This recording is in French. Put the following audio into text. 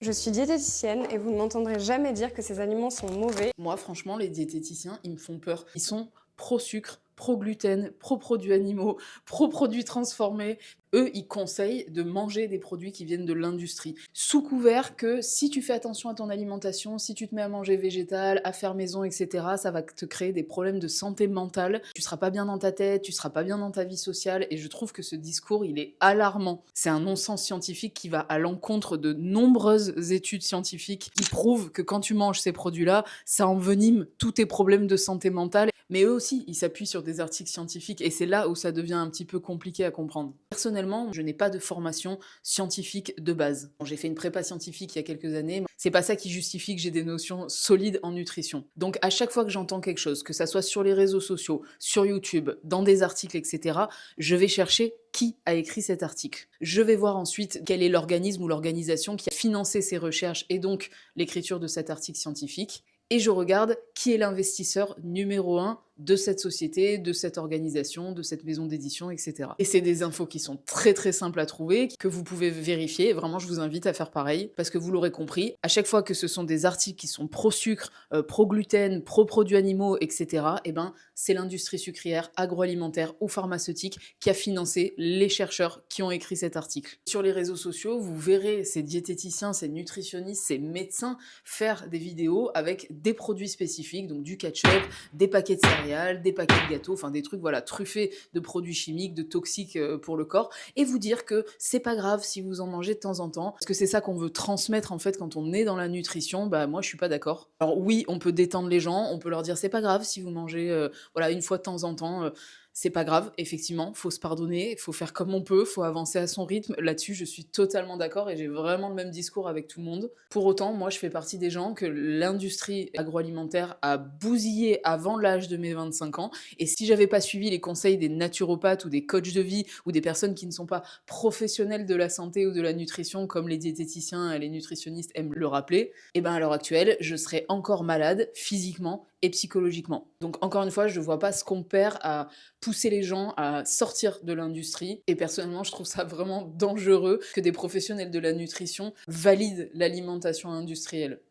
Je suis diététicienne et vous ne m'entendrez jamais dire que ces aliments sont mauvais. Moi, franchement, les diététiciens, ils me font peur. Ils sont pro-sucre, pro-gluten, pro-produits animaux, pro-produits transformés. Eux, ils conseillent de manger des produits qui viennent de l'industrie. Sous couvert que si tu fais attention à ton alimentation, si tu te mets à manger végétal, à faire maison, etc., ça va te créer des problèmes de santé mentale. Tu seras pas bien dans ta tête, tu seras pas bien dans ta vie sociale. Et je trouve que ce discours, il est alarmant. C'est un non-sens scientifique qui va à l'encontre de nombreuses études scientifiques qui prouvent que quand tu manges ces produits-là, ça envenime tous tes problèmes de santé mentale. Mais eux aussi, ils s'appuient sur des articles scientifiques et c'est là où ça devient un petit peu compliqué à comprendre. Personnellement, je n'ai pas de formation scientifique de base. Bon, j'ai fait une prépa scientifique il y a quelques années, c'est pas ça qui justifie que j'ai des notions solides en nutrition. Donc à chaque fois que j'entends quelque chose, que ça soit sur les réseaux sociaux, sur YouTube, dans des articles, etc., je vais chercher qui a écrit cet article. Je vais voir ensuite quel est l'organisme ou l'organisation qui a financé ces recherches et donc l'écriture de cet article scientifique. Et je regarde qui est l'investisseur numéro un de cette société, de cette organisation, de cette maison d'édition, etc. Et c'est des infos qui sont très très simples à trouver, que vous pouvez vérifier. Et vraiment, je vous invite à faire pareil, parce que vous l'aurez compris, à chaque fois que ce sont des articles qui sont pro-sucre, pro-gluten, pro-produits animaux, etc., eh ben, c'est l'industrie sucrière, agroalimentaire ou pharmaceutique qui a financé les chercheurs qui ont écrit cet article. Sur les réseaux sociaux, vous verrez ces diététiciens, ces nutritionnistes, ces médecins faire des vidéos avec des produits spécifiques, donc du ketchup, des paquets de céréales, des paquets de gâteaux, enfin des trucs voilà truffés de produits chimiques, de toxiques pour le corps, et vous dire que c'est pas grave si vous en mangez de temps en temps, parce que c'est ça qu'on veut transmettre en fait quand on est dans la nutrition. Bah moi je suis pas d'accord. Alors oui, on peut détendre les gens, on peut leur dire c'est pas grave si vous mangez voilà une fois de temps en temps. C'est pas grave, effectivement, faut se pardonner, faut faire comme on peut, faut avancer à son rythme. Là-dessus, je suis totalement d'accord et j'ai vraiment le même discours avec tout le monde. Pour autant, moi, je fais partie des gens que l'industrie agroalimentaire a bousillé avant l'âge de mes 25 ans. Et si j'avais pas suivi les conseils des naturopathes ou des coachs de vie ou des personnes qui ne sont pas professionnels de la santé ou de la nutrition, comme les diététiciens et les nutritionnistes aiment le rappeler, et ben à l'heure actuelle, je serais encore malade physiquement et psychologiquement. Donc encore une fois, je ne vois pas ce qu'on perd à pousser les gens à sortir de l'industrie. Et personnellement, je trouve ça vraiment dangereux que des professionnels de la nutrition valident l'alimentation industrielle.